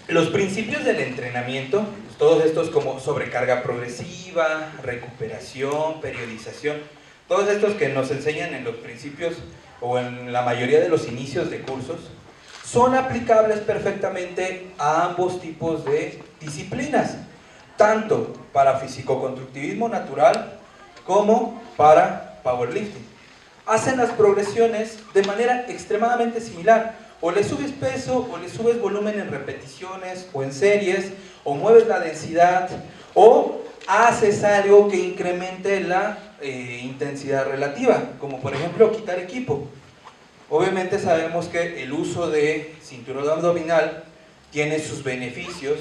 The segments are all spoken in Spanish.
Los principios del entrenamiento, todos estos como sobrecarga progresiva, recuperación, periodización, todos estos que nos enseñan en los principios o en la mayoría de los inicios de cursos, son aplicables perfectamente a ambos tipos de disciplinas, tanto para fisicoconstructivismo natural como para powerlifting. Hacen las progresiones de manera extremadamente similar. O le subes peso, o le subes volumen en repeticiones, o en series, o mueves la densidad, o haces algo que incremente la intensidad relativa, como por ejemplo quitar equipo. Obviamente sabemos que el uso de cinturón abdominal tiene sus beneficios,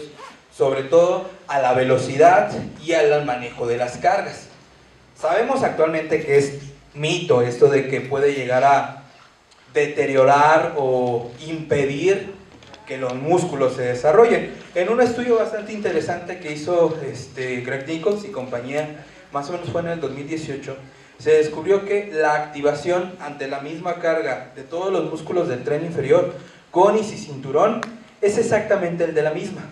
sobre todo a la velocidad y al manejo de las cargas. Sabemos actualmente que es mito esto de que puede llegar a deteriorar o impedir que los músculos se desarrollen. En un estudio bastante interesante que hizo Greg Nichols y compañía, más o menos fue en el 2018, se descubrió que la activación ante la misma carga de todos los músculos del tren inferior, con y sin cinturón, es exactamente el de la misma.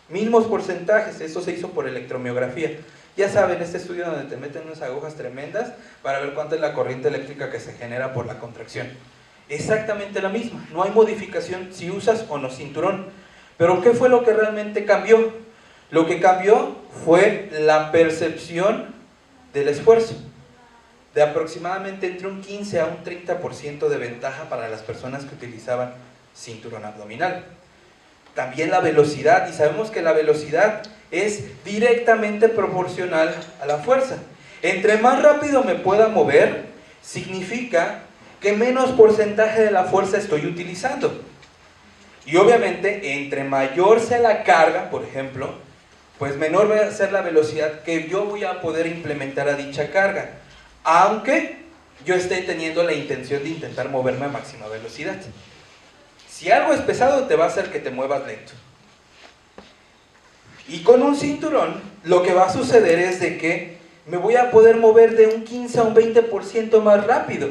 Mismos porcentajes, eso se hizo por electromiografía. Ya saben, este estudio donde te meten unas agujas tremendas para ver cuánta es la corriente eléctrica que se genera por la contracción. Exactamente la misma, no hay modificación si usas o no cinturón. Pero ¿qué fue lo que realmente cambió? Lo que cambió fue la percepción del esfuerzo, de aproximadamente entre un 15 a un 30% de ventaja para las personas que utilizaban cinturón abdominal. También la velocidad, y sabemos que la velocidad es directamente proporcional a la fuerza. Entre más rápido me pueda mover, significa que menos porcentaje de la fuerza estoy utilizando. Y obviamente, entre mayor sea la carga, por ejemplo, pues menor va a ser la velocidad que yo voy a poder implementar a dicha carga, aunque yo esté teniendo la intención de intentar moverme a máxima velocidad. Si algo es pesado, te va a hacer que te muevas lento. Y con un cinturón, lo que va a suceder es de que me voy a poder mover de un 15 a un 20% más rápido.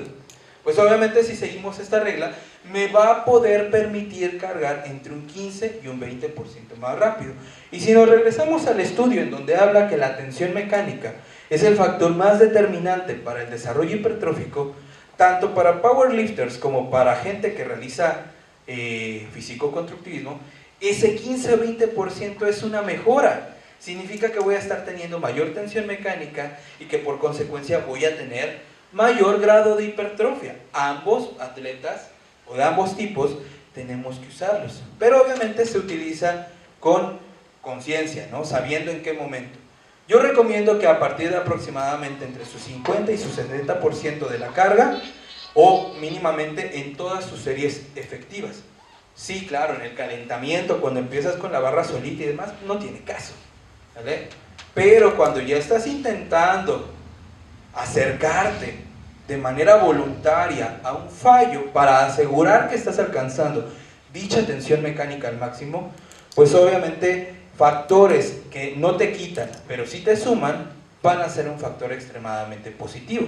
Pues obviamente si seguimos esta regla, me va a poder permitir cargar entre un 15 y un 20% más rápido. Y si nos regresamos al estudio en donde habla que la tensión mecánica es el factor más determinante para el desarrollo hipertrófico, tanto para powerlifters como para gente que realiza fisicoconstructivismo, ese 15 o 20% es una mejora. Significa que voy a estar teniendo mayor tensión mecánica y que por consecuencia voy a tener mayor grado de hipertrofia. Ambos atletas o de ambos tipos tenemos que usarlos, pero obviamente se utiliza con conciencia, ¿no? Sabiendo en qué momento. Yo recomiendo que a partir de aproximadamente entre su 50 y su 70% de la carga, o mínimamente en todas sus series efectivas. Sí, claro, en el calentamiento, cuando empiezas con la barra solita y demás, no tiene caso, ¿vale? Pero cuando ya estás intentando acercarte de manera voluntaria a un fallo para asegurar que estás alcanzando dicha tensión mecánica al máximo, pues obviamente factores que no te quitan, pero sí te suman, van a ser un factor extremadamente positivo.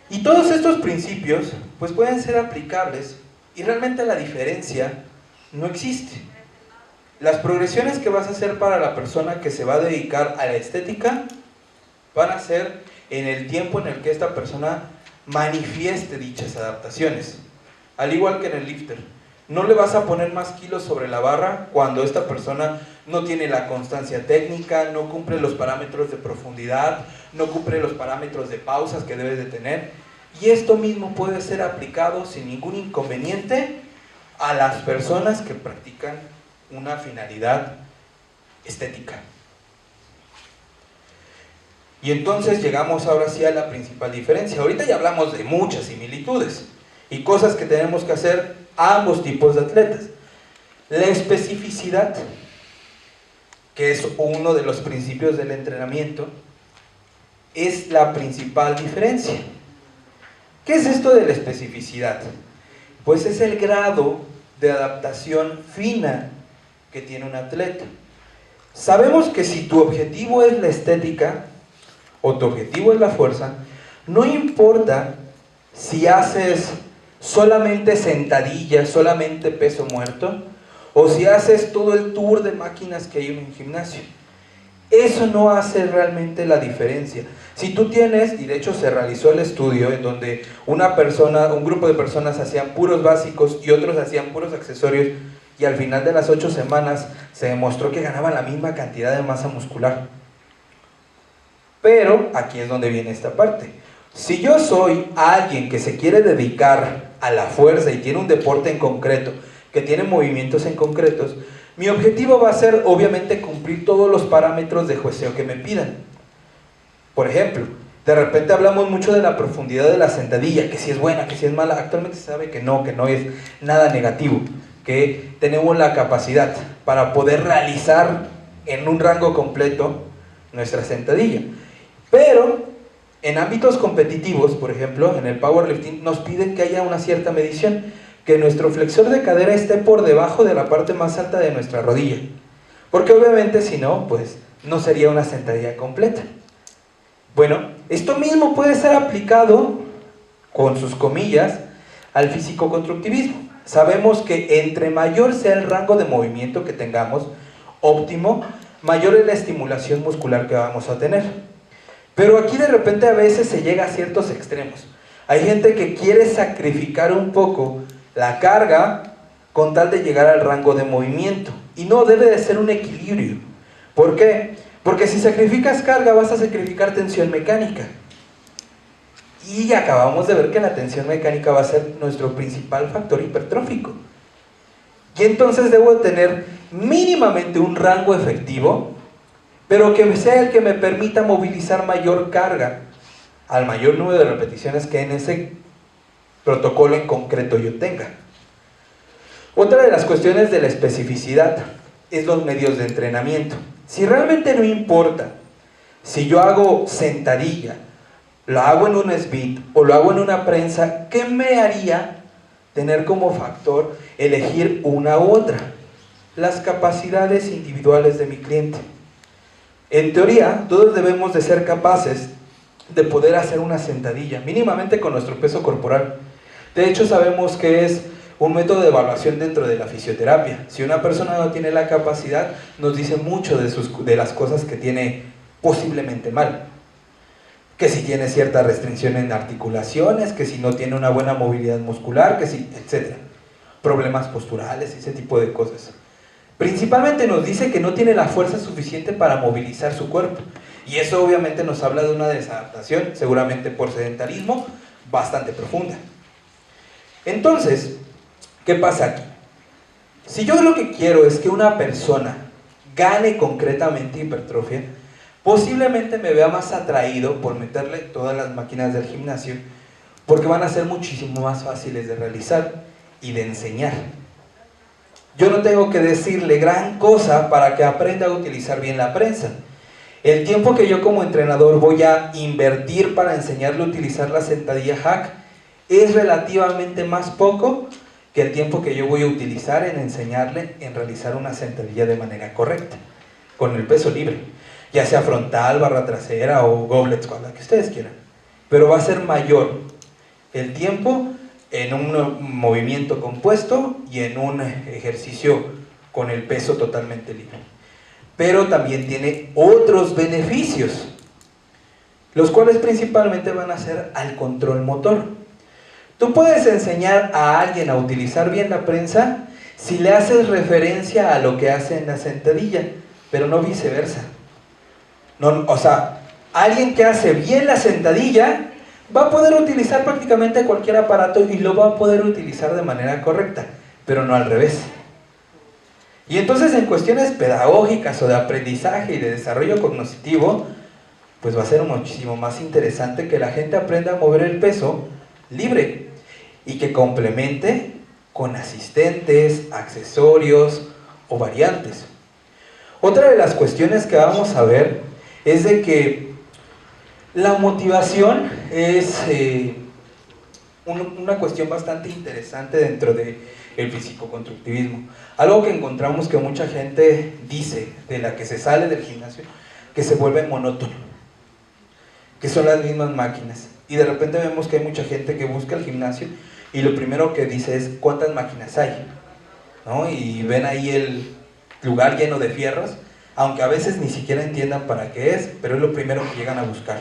Y todos estos principios pues pueden ser aplicables y realmente la diferencia no existe. Las progresiones que vas a hacer para la persona que se va a dedicar a la estética van a ser en el tiempo en el que esta persona manifieste dichas adaptaciones. Al igual que en el lifter, no le vas a poner más kilos sobre la barra cuando esta persona no tiene la constancia técnica, no cumple los parámetros de profundidad, no cumple los parámetros de pausas que debes de tener. Y esto mismo puede ser aplicado sin ningún inconveniente a las personas que practican una finalidad estética. Y entonces llegamos ahora sí a la principal diferencia. Ahorita ya hablamos de muchas similitudes y cosas que tenemos que hacer a ambos tipos de atletas. La especificidad, que es uno de los principios del entrenamiento, es la principal diferencia. ¿Qué es esto de la especificidad? Pues es el grado de adaptación fina que tiene un atleta. Sabemos que si tu objetivo es la estética o tu objetivo es la fuerza, no importa si haces solamente sentadillas, solamente peso muerto, o si haces todo el tour de máquinas que hay en un gimnasio. Eso no hace realmente la diferencia. Si tú tienes, y de hecho se realizó el estudio en donde un grupo de personas hacían puros básicos y otros hacían puros accesorios, y al final de las 8 semanas se demostró que ganaban la misma cantidad de masa muscular. Pero aquí es donde viene esta parte. Si yo soy alguien que se quiere dedicar a la fuerza y tiene un deporte en concreto, que tiene movimientos en concretos, mi objetivo va a ser obviamente cumplir todos los parámetros de jueceo que me pidan. Por ejemplo, de repente hablamos mucho de la profundidad de la sentadilla, que si es buena, que si es mala. Actualmente se sabe que no es nada negativo, que tenemos la capacidad para poder realizar en un rango completo nuestra sentadilla. Pero en ámbitos competitivos, por ejemplo, en el powerlifting, nos piden que haya una cierta medición, que nuestro flexor de cadera esté por debajo de la parte más alta de nuestra rodilla, porque obviamente si no, pues no sería una sentadilla completa. Bueno, esto mismo puede ser aplicado, con sus comillas, al físico-constructivismo. Sabemos que entre mayor sea el rango de movimiento que tengamos, óptimo, mayor es la estimulación muscular que vamos a tener. Pero aquí de repente a veces se llega a ciertos extremos. Hay gente que quiere sacrificar un poco la carga con tal de llegar al rango de movimiento. Y no, debe de ser un equilibrio. ¿Por qué? Porque si sacrificas carga vas a sacrificar tensión mecánica. Y acabamos de ver que la tensión mecánica va a ser nuestro principal factor hipertrófico. Y entonces debo tener mínimamente un rango efectivo, pero que sea el que me permita movilizar mayor carga al mayor número de repeticiones que en ese protocolo en concreto yo tenga. Otra de las cuestiones de la especificidad es los medios de entrenamiento. Si realmente no importa si yo hago sentadilla, lo hago en un SBIT o lo hago en una prensa, ¿qué me haría tener como factor elegir una u otra? Las capacidades individuales de mi cliente. En teoría, todos debemos de ser capaces de poder hacer una sentadilla, mínimamente con nuestro peso corporal. De hecho, sabemos que es un método de evaluación dentro de la fisioterapia. Si una persona no tiene la capacidad, nos dice mucho de las cosas que tiene posiblemente mal. Que si tiene cierta restricción en articulaciones, que si no tiene una buena movilidad muscular, que si, etc. Problemas posturales, ese tipo de cosas. Principalmente nos dice que no tiene la fuerza suficiente para movilizar su cuerpo. Y eso obviamente nos habla de una desadaptación, seguramente por sedentarismo, bastante profunda. Entonces, ¿qué pasa aquí? Si yo lo que quiero es que una persona gane concretamente hipertrofia, posiblemente me vea más atraído por meterle todas las máquinas del gimnasio, porque van a ser muchísimo más fáciles de realizar y de enseñar. Yo no tengo que decirle gran cosa para que aprenda a utilizar bien la prensa. El tiempo que yo como entrenador voy a invertir para enseñarle a utilizar la sentadilla hack es relativamente más poco que el tiempo que yo voy a utilizar en enseñarle en realizar una sentadilla de manera correcta, con el peso libre, ya sea frontal, barra trasera o goblet squat, la que ustedes quieran. Pero va a ser mayor el tiempo en un movimiento compuesto y en un ejercicio con el peso totalmente libre. Pero también tiene otros beneficios, los cuales principalmente van a ser al control motor. Tú puedes enseñar a alguien a utilizar bien la prensa si le haces referencia a lo que hace en la sentadilla, pero no viceversa. No, o sea, alguien que hace bien la sentadilla va a poder utilizar prácticamente cualquier aparato y lo va a poder utilizar de manera correcta, pero no al revés. Y entonces en cuestiones pedagógicas o de aprendizaje y de desarrollo cognitivo, pues va a ser muchísimo más interesante que la gente aprenda a mover el peso libre y que complemente con asistentes, accesorios o variantes. Otra de las cuestiones que vamos a ver es de que la motivación es una cuestión bastante interesante dentro del fisicoconstructivismo. Algo que encontramos que mucha gente dice, de la que se sale del gimnasio, que se vuelve monótono, que son las mismas máquinas. Y de repente vemos que hay mucha gente que busca el gimnasio y lo primero que dice es ¿cuántas máquinas hay? ¿no? Y ven ahí el lugar lleno de fierros, aunque a veces ni siquiera entiendan para qué es, pero es lo primero que llegan a buscar.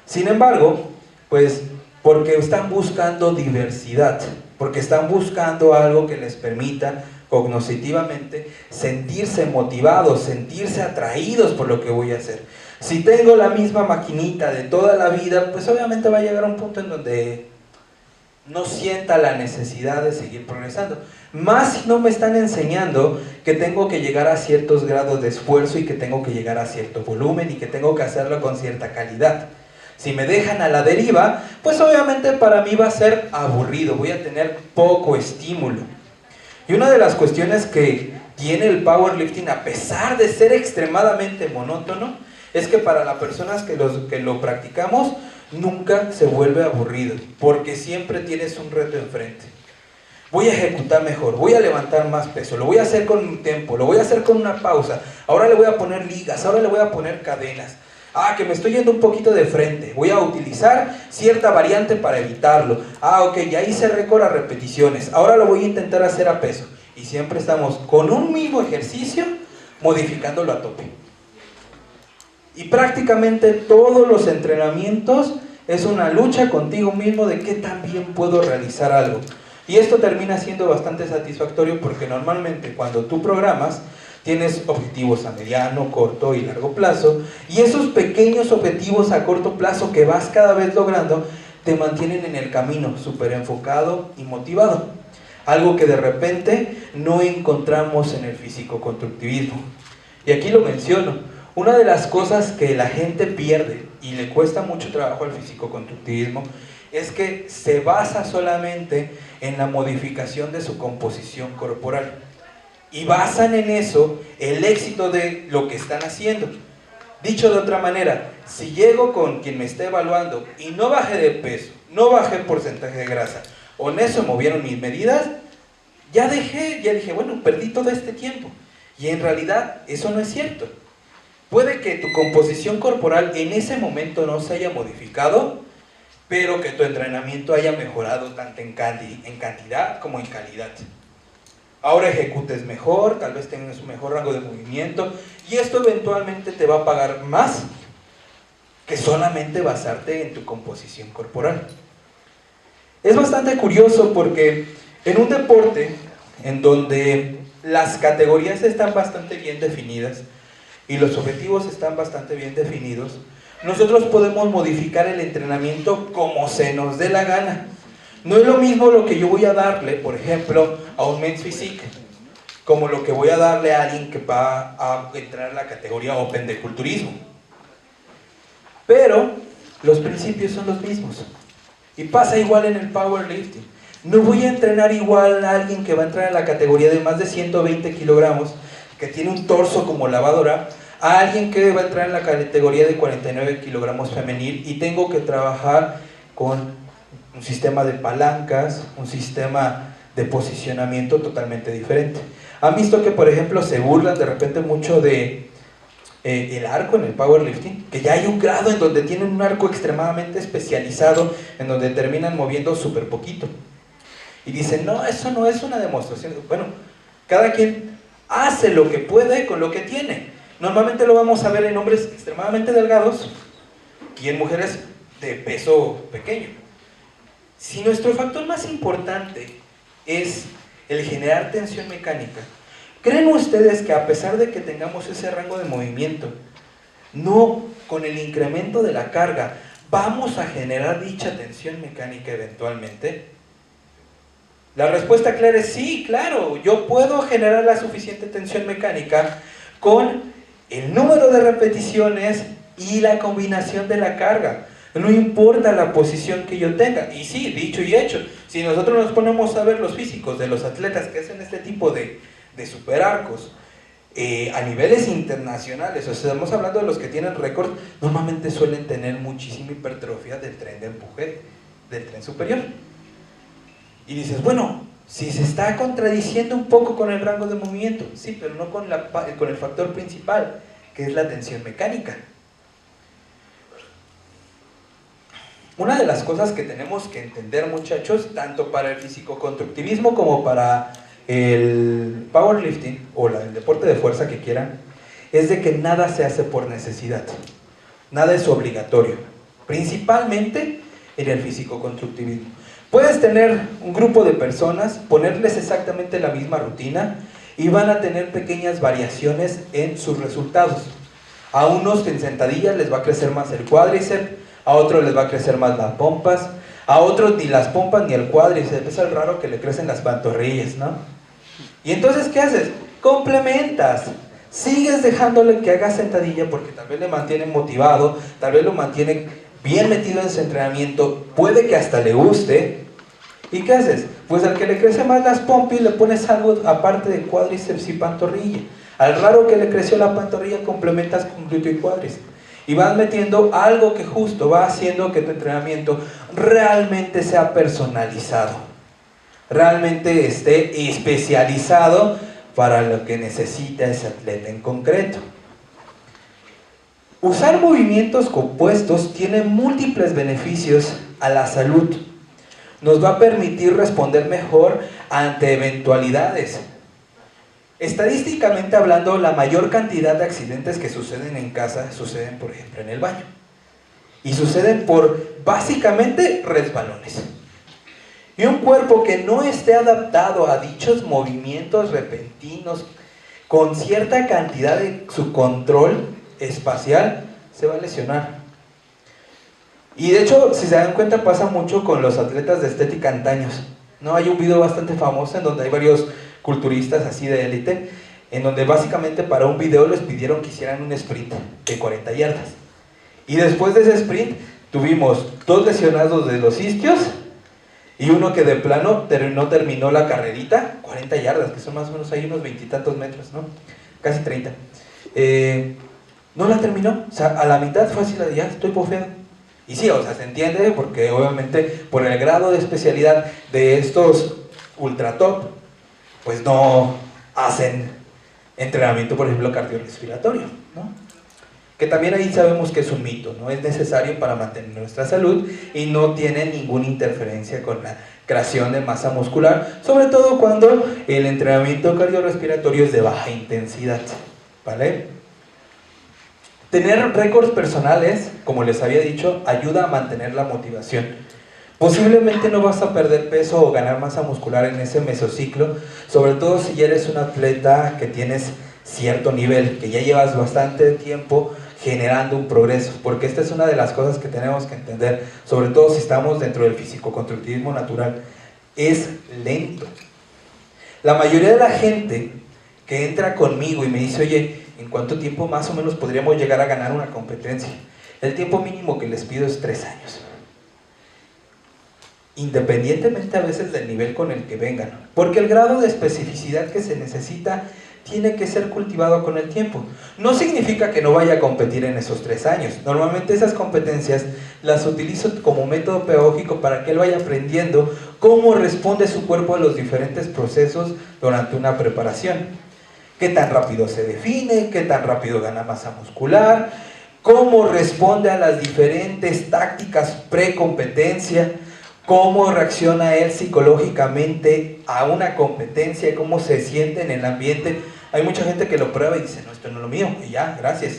Sin embargo, pues porque están buscando diversidad, porque están buscando algo que les permita cognitivamente sentirse motivados, sentirse atraídos por lo que voy a hacer. Si tengo la misma maquinita de toda la vida, pues obviamente va a llegar a un punto en donde no sienta la necesidad de seguir progresando. Más si no me están enseñando que tengo que llegar a ciertos grados de esfuerzo y que tengo que llegar a cierto volumen y que tengo que hacerlo con cierta calidad. Si me dejan a la deriva, pues obviamente para mí va a ser aburrido, voy a tener poco estímulo. Y una de las cuestiones que tiene el powerlifting, a pesar de ser extremadamente monótono, es que para las personas que lo practicamos, nunca se vuelve aburrido, porque siempre tienes un reto enfrente. Voy a ejecutar mejor, voy a levantar más peso, lo voy a hacer con un tempo, lo voy a hacer con una pausa, ahora le voy a poner ligas, ahora le voy a poner cadenas. Que me estoy yendo un poquito de frente, voy a utilizar cierta variante para evitarlo. Ok, ya hice récord a repeticiones, ahora lo voy a intentar hacer a peso. Y siempre estamos con un mismo ejercicio, modificándolo a tope. Y prácticamente todos los entrenamientos es una lucha contigo mismo de qué tan bien puedo realizar algo. Y esto termina siendo bastante satisfactorio porque normalmente cuando tú programas, tienes objetivos a mediano, corto y largo plazo, y esos pequeños objetivos a corto plazo que vas cada vez logrando, te mantienen en el camino, súper enfocado y motivado. Algo que de repente no encontramos en el físico-constructivismo. Y aquí lo menciono, una de las cosas que la gente pierde y le cuesta mucho trabajo al físico-constructivismo es que se basa solamente en la modificación de su composición corporal. Y basan en eso el éxito de lo que están haciendo. Dicho de otra manera, si llego con quien me está evaluando y no bajé de peso, no bajé el porcentaje de grasa, o en eso movieron mis medidas, ya dije, bueno, perdí todo este tiempo. Y en realidad eso no es cierto. Puede que tu composición corporal en ese momento no se haya modificado, pero que tu entrenamiento haya mejorado tanto en cantidad como en calidad. Ahora ejecutes mejor, tal vez tengas un mejor rango de movimiento, y esto eventualmente te va a pagar más que solamente basarte en tu composición corporal. Es bastante curioso porque en un deporte en donde las categorías están bastante bien definidas y los objetivos están bastante bien definidos, nosotros podemos modificar el entrenamiento como se nos dé la gana. No es lo mismo lo que yo voy a darle, por ejemplo, a un Men's Physique, como lo que voy a darle a alguien que va a entrar en la categoría Open de culturismo. Pero los principios son los mismos. Y pasa igual en el powerlifting. No voy a entrenar igual a alguien que va a entrar en la categoría de más de 120 kilogramos, que tiene un torso como lavadora, a alguien que va a entrar en la categoría de 49 kilogramos femenil y tengo que trabajar con un sistema de palancas, un sistema de posicionamiento totalmente diferente. ¿Han visto que, por ejemplo, se burlan de repente mucho de el arco en el powerlifting? Que ya hay un grado en donde tienen un arco extremadamente especializado, en donde terminan moviendo súper poquito. Y dicen, no, eso no es una demostración. Bueno, cada quien hace lo que puede con lo que tiene. Normalmente lo vamos a ver en hombres extremadamente delgados y en mujeres de peso pequeño. Si nuestro factor más importante es el generar tensión mecánica, ¿creen ustedes que a pesar de que tengamos ese rango de movimiento, no con el incremento de la carga vamos a generar dicha tensión mecánica eventualmente? La respuesta clara es sí, claro, yo puedo generar la suficiente tensión mecánica con el número de repeticiones y la combinación de la carga. No importa la posición que yo tenga. Y sí, dicho y hecho, si nosotros nos ponemos a ver los físicos de los atletas que hacen este tipo de superarcos a niveles internacionales, o sea, estamos hablando de los que tienen récord, normalmente suelen tener muchísima hipertrofia del tren de empuje, del tren superior. Y dices, bueno, si se está contradiciendo un poco con el rango de movimiento, sí, pero no con el factor principal, que es la tensión mecánica. Una de las cosas que tenemos que entender, muchachos, tanto para el físico-constructivismo como para el powerlifting o el deporte de fuerza que quieran, es de que nada se hace por necesidad, nada es obligatorio, principalmente en el físico-constructivismo. Puedes tener un grupo de personas, ponerles exactamente la misma rutina y van a tener pequeñas variaciones en sus resultados. A unos en sentadillas les va a crecer más el cuádriceps, a otros les va a crecer más las pompas, a otros ni las pompas ni el cuádriceps, es el raro que le crecen las pantorrillas, ¿no? Y entonces, ¿qué haces? Complementas. Sigues dejándole que haga sentadilla porque tal vez le mantiene motivado, tal vez lo mantiene bien metido en su entrenamiento, puede que hasta le guste. ¿Y qué haces? Pues al que le crece más las pompis le pones algo aparte de cuádriceps y pantorrilla. Al raro que le creció la pantorrilla complementas con glúteo y cuádriceps. Y vas metiendo algo que justo va haciendo que tu entrenamiento realmente sea personalizado, realmente esté especializado para lo que necesita ese atleta en concreto. Usar movimientos compuestos tiene múltiples beneficios a la salud. Nos va a permitir responder mejor ante eventualidades. Estadísticamente hablando, la mayor cantidad de accidentes que suceden en casa suceden, por ejemplo, en el baño. Y suceden por, básicamente, resbalones. Y un cuerpo que no esté adaptado a dichos movimientos repentinos, con cierta cantidad de su control espacial, se va a lesionar. Y de hecho, si se dan cuenta, pasa mucho con los atletas de estética antaños, ¿no? Hay un video bastante famoso en donde hay varios culturistas así de élite, en donde básicamente para un video les pidieron que hicieran un sprint de 40 yardas. Y después de ese sprint, tuvimos 2 lesionados de los isquios, y uno que de plano no terminó la carrerita, 40 yardas, que son más o menos ahí unos 20 y tantos metros, ¿no? Casi 30. No la terminó, o sea, a la mitad fue así, ya estoy bofeado. Y sí, o sea, se entiende, porque obviamente por el grado de especialidad de estos ultra top, pues no hacen entrenamiento, por ejemplo, cardiorrespiratorio, ¿no? Que también ahí sabemos que es un mito, no es necesario para mantener nuestra salud y no tiene ninguna interferencia con la creación de masa muscular, sobre todo cuando el entrenamiento cardiorrespiratorio es de baja intensidad, ¿vale? Tener récords personales, como les había dicho, ayuda a mantener la motivación. Posiblemente no vas a perder peso o ganar masa muscular en ese mesociclo, sobre todo si ya eres un atleta que tienes cierto nivel, que ya llevas bastante tiempo generando un progreso, porque esta es una de las cosas que tenemos que entender, sobre todo si estamos dentro del físico-constructivismo natural, es lento. La mayoría de la gente que entra conmigo y me dice, oye, ¿en cuánto tiempo más o menos podríamos llegar a ganar una competencia? El tiempo mínimo que les pido es 3 años. Independientemente a veces del nivel con el que vengan, porque el grado de especificidad que se necesita tiene que ser cultivado con el tiempo. No significa que no vaya a competir en esos 3 años. Normalmente esas competencias las utilizo como método pedagógico para que él vaya aprendiendo cómo responde su cuerpo a los diferentes procesos durante una preparación. Qué tan rápido se define, qué tan rápido gana masa muscular, cómo responde a las diferentes tácticas pre-competencia, cómo reacciona él psicológicamente a una competencia, cómo se siente en el ambiente. Hay mucha gente que lo prueba y dice, no, esto no es lo mío, y ya, gracias.